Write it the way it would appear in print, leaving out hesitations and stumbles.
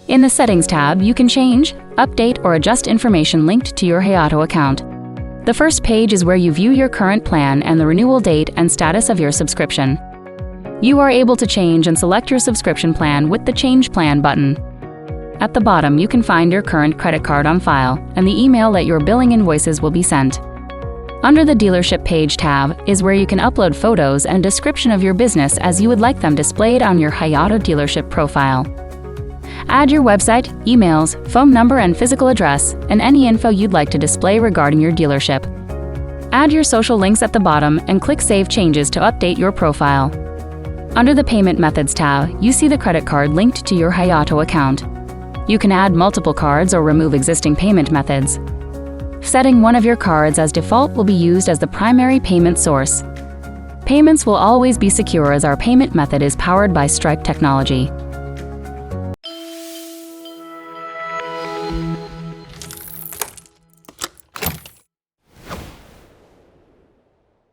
In the Settings tab, you can change, update, or adjust information linked to your HeyAuto account. The first page is where you view your current plan and the renewal date and status of your subscription. You are able to change and select your subscription plan with the Change Plan button. At the bottom, you can find your current credit card on file and the email that your billing invoices will be sent. Under the Dealership Page tab is where you can upload photos and description of your business as you would like them displayed on your HeyAuto dealership profile. Add your website, emails, phone number and physical address, and any info you'd like to display regarding your dealership. Add your social links at the bottom and click Save Changes to update your profile. Under the Payment Methods tab, you see the credit card linked to your HeyAuto account. You can add multiple cards or remove existing payment methods. Setting one of your cards as default will be used as the primary payment source. Payments will always be secure as our payment method is powered by Stripe technology.